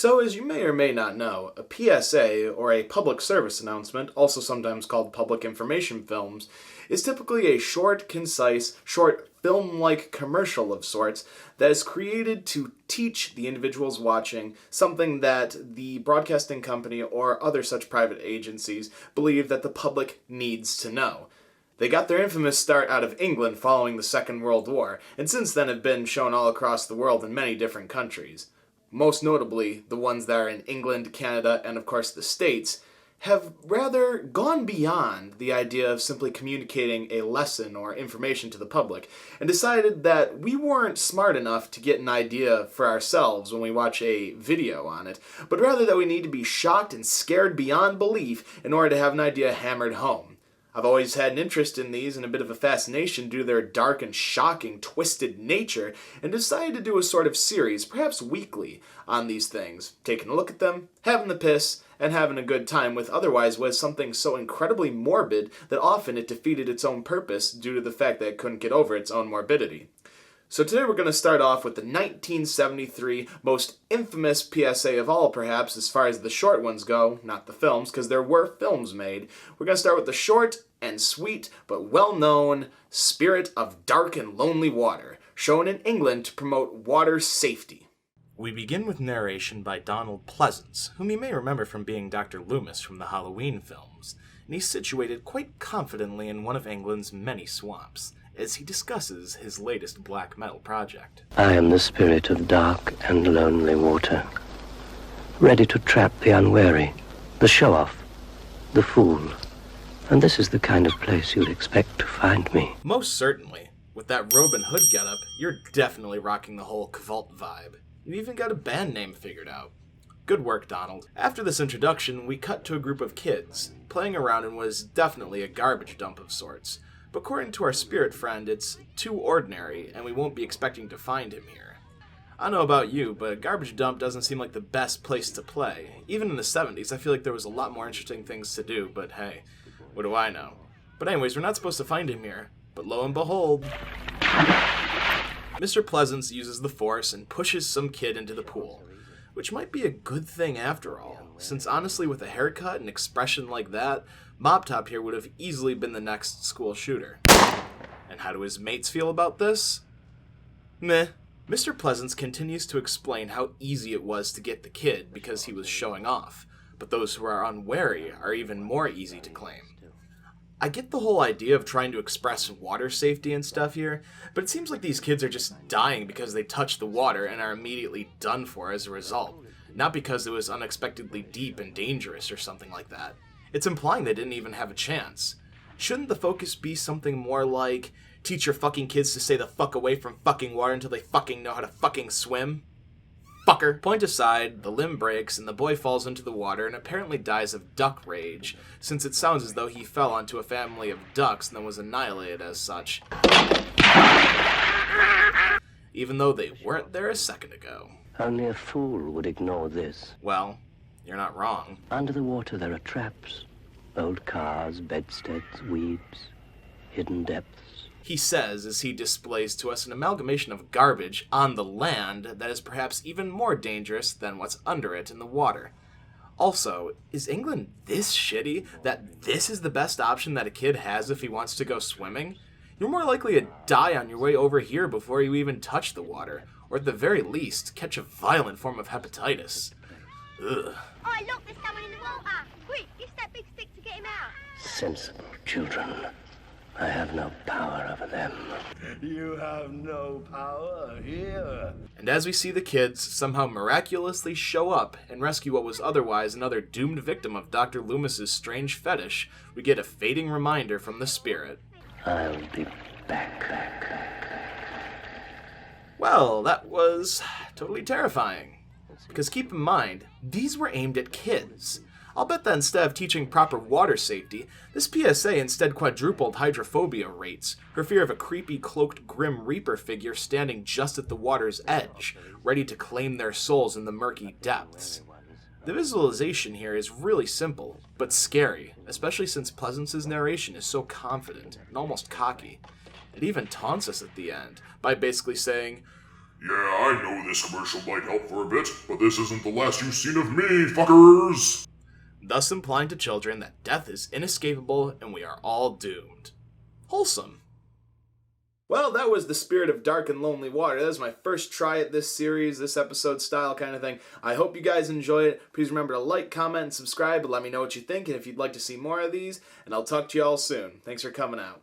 So, as you may or may not know, a PSA, or a public service announcement, also sometimes called public information films, is typically a short, concise, short film-like commercial of sorts that is created to teach the individuals watching something that the broadcasting company or other such private agencies believe that the public needs to know. They got their infamous start out of England following the Second World War, and since then have been shown all across the world in many different countries. Most notably, the ones that are in England, Canada, and of course the States, have rather gone beyond the idea of simply communicating a lesson or information to the public, and decided that we weren't smart enough to get an idea for ourselves when we watch a video on it, but rather that we need to be shocked and scared beyond belief in order to have an idea hammered home. I've always had an interest in these and a bit of a fascination due to their dark and shocking, twisted nature, and decided to do a sort of series, perhaps weekly, on these things, taking a look at them, having the piss, and having a good time with otherwise was something so incredibly morbid that often it defeated its own purpose due to the fact that it couldn't get over its own morbidity. So today we're going to start off with the 1973 most infamous PSA of all, perhaps, as far as the short ones go, not the films, because there were films made. We're going to start with the short and sweet, but well-known Spirit of Dark and Lonely Water, shown in England to promote water safety. We begin with narration by Donald Pleasance, whom you may remember from being Dr. Loomis from the Halloween films, and he's situated quite confidently in one of England's many swamps, as he discusses his latest black metal project. I am the spirit of dark and lonely water, ready to trap the unwary, the show-off, the fool. And this is the kind of place you'd expect to find me. Most certainly. With that Robin Hood getup, you're definitely rocking the whole Cvault vibe. You even got a band name figured out. Good work, Donald. After this introduction, we cut to a group of kids, playing around in what is definitely a garbage dump of sorts. But according to our spirit friend, it's too ordinary, and we won't be expecting to find him here. I don't know about you, but a garbage dump doesn't seem like the best place to play. Even in the 70s, I feel like there was a lot more interesting things to do, but hey, what do I know? But anyways, we're not supposed to find him here, but lo and behold, Mr. Pleasance uses the force and pushes some kid into the pool, which might be a good thing after all, since honestly with a haircut and expression like that, Mop Top here would have easily been the next school shooter. And how do his mates feel about this? Meh. Mr. Pleasance continues to explain how easy it was to get the kid because he was showing off, but those who are unwary are even more easy to claim. I get the whole idea of trying to express water safety and stuff here, but it seems like these kids are just dying because they touch the water and are immediately done for as a result, not because it was unexpectedly deep and dangerous or something like that. It's implying they didn't even have a chance. Shouldn't the focus be something more like, teach your fucking kids to stay the fuck away from fucking water until they fucking know how to fucking swim? Fucker. Point aside, the limb breaks and the boy falls into the water and apparently dies of duck rage, since it sounds as though he fell onto a family of ducks and then was annihilated as such. Even though they weren't there a second ago. Only a fool would ignore this. Well, you're not wrong. Under the water there are traps. Old cars, bedsteads, weeds, hidden depths. He says as he displays to us an amalgamation of garbage on the land that is perhaps even more dangerous than what's under it in the water. Also, is England this shitty that this is the best option that a kid has if he wants to go swimming? You're more likely to die on your way over here before you even touch the water, or at the very least, catch a violent form of hepatitis. Ugh. Oi, look, there's someone in the water. Quick, use that big stick to get him out. Sensible children. I have no power over them. You have no power here. And as we see the kids somehow miraculously show up and rescue what was otherwise another doomed victim of Dr. Loomis's strange fetish, we get a fading reminder from the spirit. I'll be back. Well, that was totally terrifying. Because keep in mind, these were aimed at kids. I'll bet that instead of teaching proper water safety, this PSA instead quadrupled hydrophobia rates, her fear of a creepy, cloaked Grim Reaper figure standing just at the water's edge, ready to claim their souls in the murky depths. The visualization here is really simple, but scary, especially since Pleasance's narration is so confident and almost cocky. It even taunts us at the end by basically saying, Yeah, I know this commercial might help for a bit, but this isn't the last you've seen of me, fuckers! Thus implying to children that death is inescapable and we are all doomed. Wholesome. Well, that was The Spirit of Dark and Lonely Water. That was my first try at this series, this episode style kind of thing. I hope you guys enjoy it. Please remember to like, comment, and subscribe, and let me know what you think, and if you'd like to see more of these, and I'll talk to you all soon. Thanks for coming out.